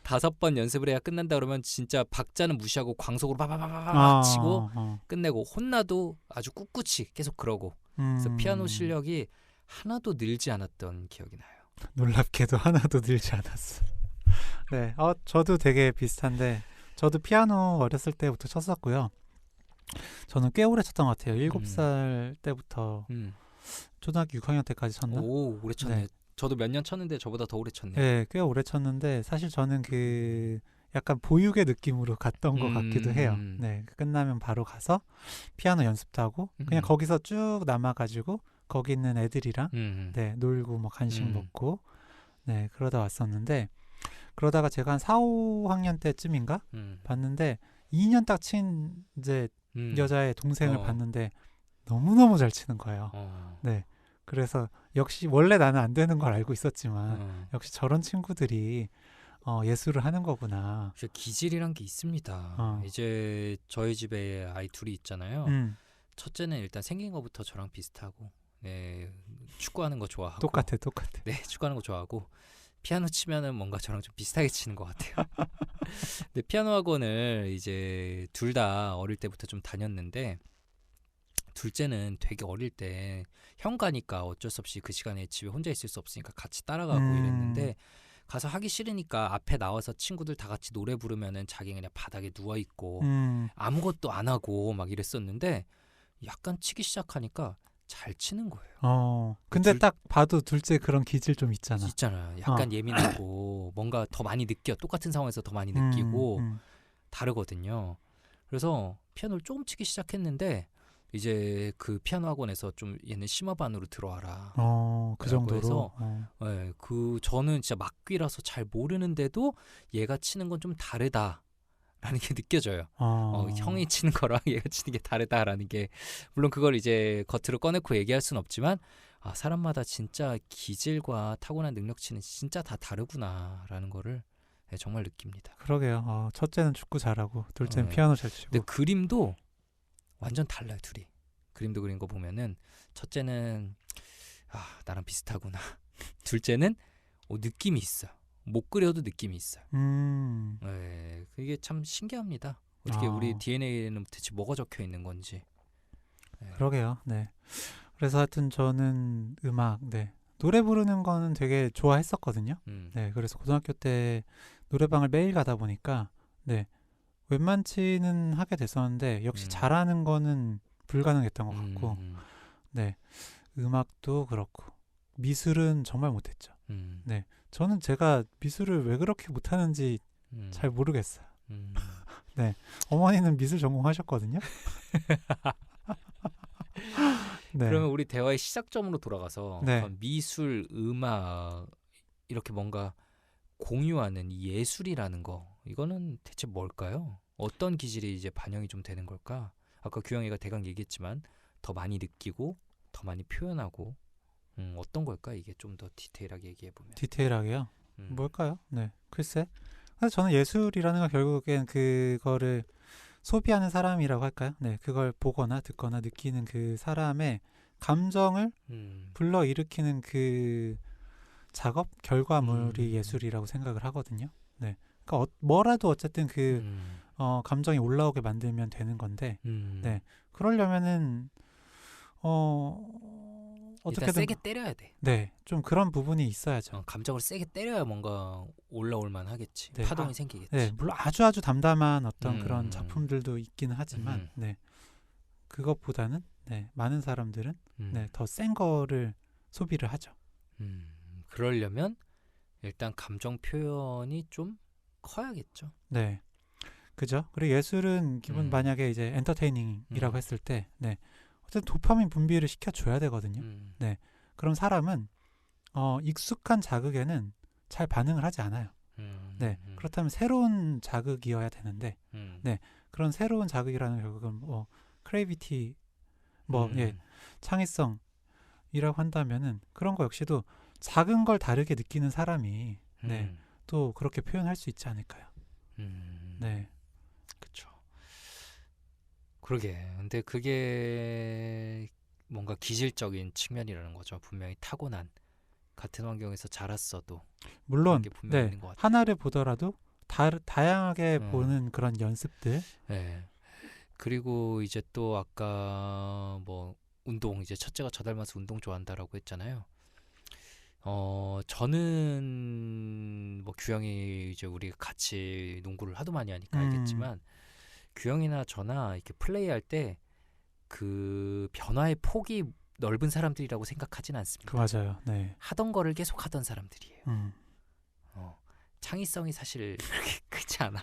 5번 연습을 해야 끝난다 그러면 진짜 박자는 무시하고 광속으로 바바바바바 치고 끝내고, 혼나도 아주 꿋꿋이 계속 그러고. 그래서 피아노 실력이 하나도 늘지 않았던 기억이 나요. 놀랍게도 하나도 늘지 않았어. 네, 저도 되게 비슷한데 저도 피아노 어렸을 때부터 쳤었고요. 저는 꽤 오래 쳤던 것 같아요. 7살 때부터 초등학교 6학년 때까지 쳤나? 오, 오래 쳤네. 네. 저도 몇 년 쳤는데 저보다 더 오래 쳤네요. 네, 꽤 오래 쳤는데 사실 저는 약간 보육의 느낌으로 갔던 것 같기도 해요. 네, 끝나면 바로 가서 피아노 연습도 하고 그냥 거기서 쭉 남아가지고 거기 있는 애들이랑 네, 놀고 뭐 간식 먹고 네, 그러다 왔었는데, 그러다가 제가 한 4, 5학년 때쯤인가 봤는데 2년 딱 친 이제 여자의 동생을 봤는데 너무너무 잘 치는 거예요. 네. 그래서 역시 원래 나는 안 되는 걸 알고 있었지만 역시 저런 친구들이 예술을 하는 거구나. 기질이란 게 있습니다. 이제 저희 집에 아이 둘이 있잖아요. 첫째는 일단 생긴 것부터 저랑 비슷하고, 네, 축구하는 거 좋아하고. 똑같아. 네, 축구하는 거 좋아하고, 피아노 치면은 뭔가 저랑 좀 비슷하게 치는 것 같아요. 근데 피아노 학원을 이제 둘 다 어릴 때부터 좀 다녔는데, 둘째는 되게 어릴 때 형 가니까 어쩔 수 없이 그 시간에 집에 혼자 있을 수 없으니까 같이 따라가고 이랬는데, 가서 하기 싫으니까 앞에 나와서 친구들 다 같이 노래 부르면은 자기 그냥 바닥에 누워 있고 아무것도 안 하고 막 이랬었는데 약간 치기 시작하니까 잘 치는 거예요. 근데 딱 봐도 둘째 그런 기질 좀 있잖아. 있잖아요. 약간 예민하고 뭔가 더 많이 느껴. 똑같은 상황에서 더 많이 느끼고 다르거든요. 그래서 피아노를 조금 치기 시작했는데 이제 그 피아노 학원에서 좀 얘는 심화반으로 들어와라. 그 정도로. 해서 네, 그 저는 진짜 막귀라서 잘 모르는데도 얘가 치는 건 좀 다르다라는 게 느껴져요. 형이 치는 거랑 얘가 치는 게 다르다라는 게 물론 그걸 이제 겉으로 꺼내고 얘기할 수는 없지만 사람마다 진짜 기질과 타고난 능력치는 진짜 다 다르구나라는 거를 네, 정말 느낍니다. 그러게요. 첫째는 축구 잘하고 둘째는 네. 피아노 잘 치고. 근데 그림도 완전 달라요, 둘이. 그림도 그린 거 보면은 첫째는 나랑 비슷하구나. 둘째는 느낌이 있어. 못 그려도 느낌이 있어요. 네, 그게 참 신기합니다. 어떻게 우리 DNA에는 대체 뭐가 적혀 있는 건지. 네. 그러게요. 네. 그래서 하여튼 저는 음악, 노래 부르는 거는 되게 좋아했었거든요. 네, 그래서 고등학교 때 노래방을 매일 가다 보니까 웬만치는 하게 됐었는데 역시 잘하는 거는 불가능했던 것 같고, 네, 음악도 그렇고 미술은 정말 못했죠. 네, 저는 제가 미술을 왜 그렇게 못하는지 잘 모르겠어요. 네, 어머니는 미술 전공하셨거든요. 네. 그러면 우리 대화의 시작점으로 돌아가서 미술, 음악 이렇게 뭔가 공유하는 이 예술이라는 거 이거는 대체 뭘까요? 어떤 기질이 이제 반영이 좀 되는 걸까? 아까 규영이가 대강 얘기했지만 더 많이 느끼고 더 많이 표현하고 어떤 걸까? 이게 좀 더 디테일하게 얘기해 보면. 디테일하게요? 뭘까요? 네, 글쎄. 그래서 저는 예술이라는 건 결국엔 그거를 소비하는 사람이라고 할까요? 네, 그걸 보거나 듣거나 느끼는 그 사람의 감정을 불러일으키는 그 작업 결과물이 예술이라고 생각을 하거든요. 네, 그러니까 뭐라도 어쨌든 그 감정이 올라오게 만들면 되는 건데, 네, 그러려면은 일단 어떻게든 세게 때려야 돼. 네, 좀 그런 부분이 있어야죠. 감정을 세게 때려야 뭔가 올라올만 하겠지. 네, 파동이 생기겠지. 네, 물론 아주 담담한 어떤 그런 작품들도 있기는 하지만, 네, 그것보다는 많은 사람들은 더 센 거를 소비를 하죠. 그러려면 일단 감정 표현이 좀 커야겠죠. 네, 그죠. 그리고 예술은 기본 만약에 이제 엔터테이닝이라고 했을 때, 어쨌든 도파민 분비를 시켜줘야 되거든요. 네, 그럼 사람은 익숙한 자극에는 잘 반응을 하지 않아요. 네, 그렇다면 새로운 자극이어야 되는데, 네, 그런 새로운 자극이라는 결국은 크레이비티, 창의성이라고 한다면은 그런 거 역시도 작은 걸 다르게 느끼는 사람이 또 그렇게 표현할 수 있지 않을까요? 네, 그렇죠. 그러게. 근데 그게 뭔가 기질적인 측면이라는 거죠. 분명히 타고난 같은 환경에서 자랐어도 물론 그런 게 분명히 있는 것 같아요. 하나를 보더라도 다양하게 보는 그런 연습들. 네. 그리고 이제 또 아까 뭐 운동 이제 첫째가 저 닮아서 운동 좋아한다라고 했잖아요. 저는 뭐 규영이 이제 우리 같이 농구를 하도 많이 하니까 알겠지만 규영이나 저나 이렇게 플레이할 때 그 변화의 폭이 넓은 사람들이라고 생각하진 않습니다. 맞아요. 네. 하던 거를 계속 하던 사람들이에요. 창의성이 사실 그렇게 크지 않아.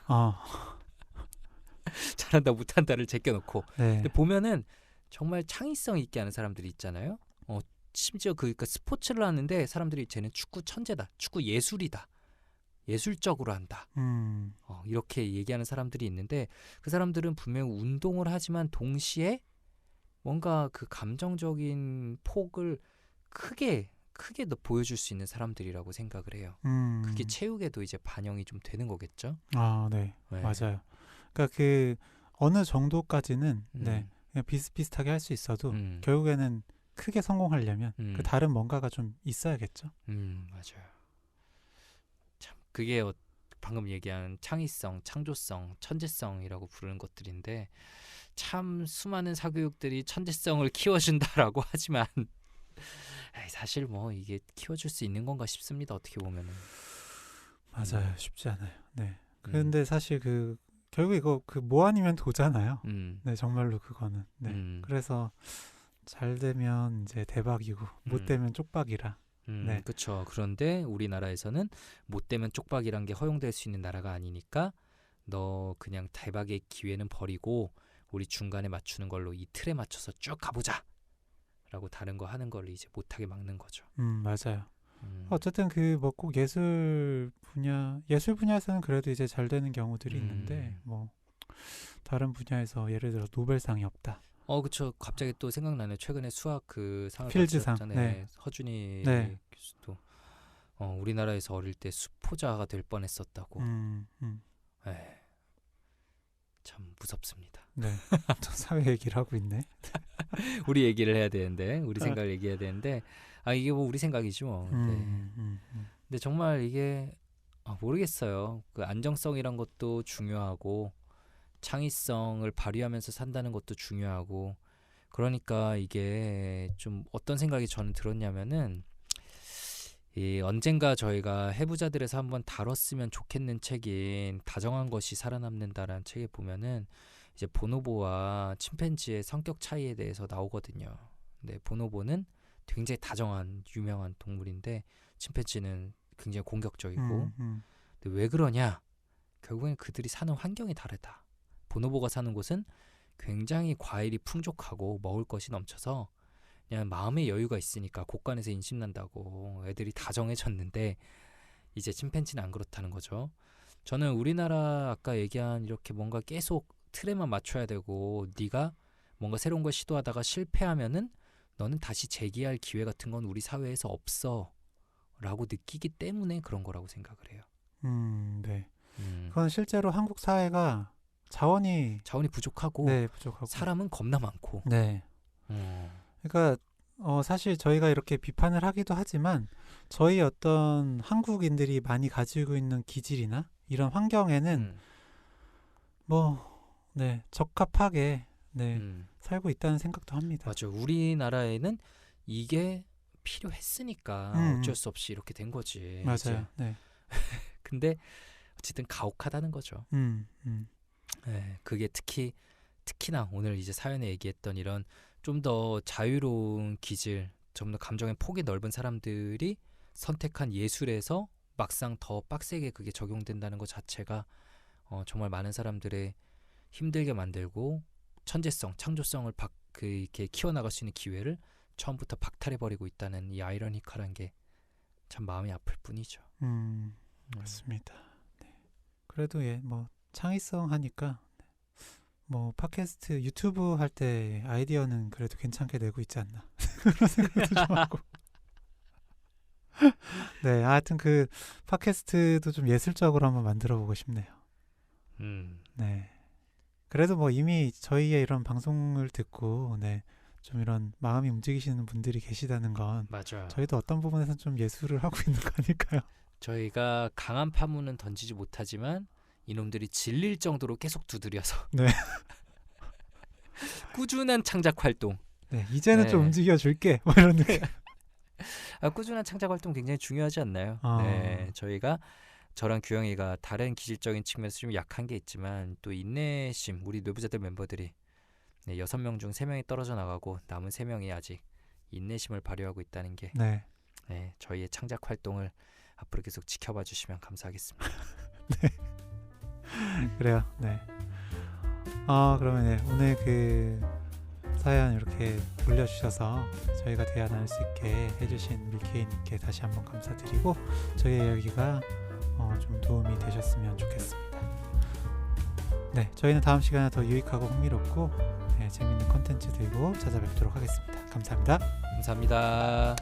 잘한다 못한다를 제껴놓고. 근데 보면은 정말 창의성 있게 하는 사람들이 있잖아요. 심지어 그러니까 스포츠를 하는데 사람들이 쟤는 축구 천재다, 축구 예술이다, 예술적으로 한다. 이렇게 얘기하는 사람들이 있는데 그 사람들은 분명 운동을 하지만 동시에 뭔가 그 감정적인 폭을 크게 더 보여줄 수 있는 사람들이라고 생각을 해요. 그게 체육에도 이제 반영이 좀 되는 거겠죠. 네, 맞아요. 그러니까 그 어느 정도까지는 그냥 비슷비슷하게 할 수 있어도 결국에는 크게 성공하려면 그 다른 뭔가가 좀 있어야겠죠. 맞아요. 참 그게 방금 얘기한 창의성, 창조성, 천재성이라고 부르는 것들인데 참 수많은 사교육들이 천재성을 키워준다라고 하지만 사실 뭐 이게 키워줄 수 있는 건가 싶습니다. 어떻게 보면은. 맞아요. 쉽지 않아요. 네. 근데 사실 결국 이거 뭐 아니면 도잖아요. 네, 정말로 그거는. 네. 그래서 잘 되면 이제 대박이고 못 되면 쪽박이라. 네. 그렇죠. 그런데 우리나라에서는 못 되면 쪽박이란 게 허용될 수 있는 나라가 아니니까 너 그냥 대박의 기회는 버리고 우리 중간에 맞추는 걸로 이 틀에 맞춰서 쭉 가보자 라고 다른 거 하는 걸 이제 못하게 막는 거죠. 맞아요. 어쨌든 뭐 꼭 예술 분야에서는 그래도 이제 잘 되는 경우들이 있는데 뭐 다른 분야에서 예를 들어 노벨상이 없다. 그쵸. 갑자기 또 생각나네. 최근에 수학 상을 필즈상. 받으셨잖아요. 네. 허준이 네. 교수도 우리나라에서 어릴 때 수포자가 될 뻔했었다고. 참 무섭습니다. 네. 저 사회 얘기를 하고 있네. 우리 얘기를 해야 되는데, 우리 생각을 얘기해야 되는데, 이게 뭐 우리 생각이지 뭐. 근데 정말 이게 모르겠어요. 그 안정성이란 것도 중요하고 창의성을 발휘하면서 산다는 것도 중요하고, 그러니까 이게 좀 어떤 생각이 저는 들었냐면은 언젠가 저희가 해부자들에서 한번 다뤘으면 좋겠는 책인 다정한 것이 살아남는다라는 책에 보면은 이제 보노보와 침팬지의 성격 차이에 대해서 나오거든요. 근데 보노보는 굉장히 다정한 유명한 동물인데 침팬지는 굉장히 공격적이고 근데 왜 그러냐? 결국엔 그들이 사는 환경이 다르다. 보노보가 사는 곳은 굉장히 과일이 풍족하고 먹을 것이 넘쳐서 그냥 마음의 여유가 있으니까 곳간에서 인심난다고 애들이 다정해졌는데 이제 침팬지는 안 그렇다는 거죠. 저는 우리나라 아까 얘기한 이렇게 뭔가 계속 틀에만 맞춰야 되고 네가 뭔가 새로운 걸 시도하다가 실패하면은 너는 다시 재기할 기회 같은 건 우리 사회에서 없어 라고 느끼기 때문에 그런 거라고 생각을 해요. 네. 그건 실제로 한국 사회가 자원이 부족하고, 네, 부족하고 사람은 겁나 많고. 네. 그러니까 사실 저희가 이렇게 비판을 하기도 하지만 저희 어떤 한국인들이 많이 가지고 있는 기질이나 이런 환경에는 네, 적합하게 살고 있다는 생각도 합니다. 맞죠. 우리나라에는 이게 필요했으니까 어쩔 수 없이 이렇게 된 거지. 맞아요. 네. 근데 어쨌든 가혹하다는 거죠. 네, 그게 특히나 오늘 이제 사연에 얘기했던 이런 좀 더 자유로운 기질, 좀 더 감정의 폭이 넓은 사람들이 선택한 예술에서 막상 더 빡세게 그게 적용된다는 것 자체가 정말 많은 사람들의 힘들게 만들고 천재성, 창조성을 이렇게 키워나갈 수 있는 기회를 처음부터 박탈해버리고 있다는 이 아이러니컬한 게 참 마음이 아플 뿐이죠. 맞습니다. 네. 그래도 뭐 창의성 하니까 뭐 팟캐스트 유튜브 할 때 아이디어는 그래도 괜찮게 내고 있지 않나 그런 생각도 좀 하고 네, 하여튼 팟캐스트도 좀 예술적으로 한번 만들어 보고 싶네요. 네, 그래도 뭐 이미 저희의 이런 방송을 듣고 좀 이런 마음이 움직이시는 분들이 계시다는 건 맞아요. 저희도 어떤 부분에서는 좀 예술을 하고 있는 거 아닐까요? 저희가 강한 파문은 던지지 못하지만 이놈들이 질릴 정도로 계속 두드려서 네. 꾸준한 창작 활동. 네, 이제는 좀 움직여 줄게. 뭐 이런 느낌. 꾸준한 창작 활동 굉장히 중요하지 않나요? 네, 저랑 규영이가 다른 기질적인 측면에서 좀 약한 게 있지만 또 인내심, 우리 뇌부자들 멤버들이 6명 중 3명이 떨어져 나가고 남은 3명이 아직 인내심을 발휘하고 있다는 게 저희의 창작 활동을 앞으로 계속 지켜봐 주시면 감사하겠습니다. 네. 그래요. 네. 그러면 오늘 사연 이렇게 올려주셔서 저희가 대화 나눌 수 있게 해주신 밀케이님께 다시 한번 감사드리고 저희의 이야기가 좀 도움이 되셨으면 좋겠습니다. 네, 저희는 다음 시간에 더 유익하고 흥미롭고 재밌는 컨텐츠 들고 찾아뵙도록 하겠습니다. 감사합니다. 감사합니다.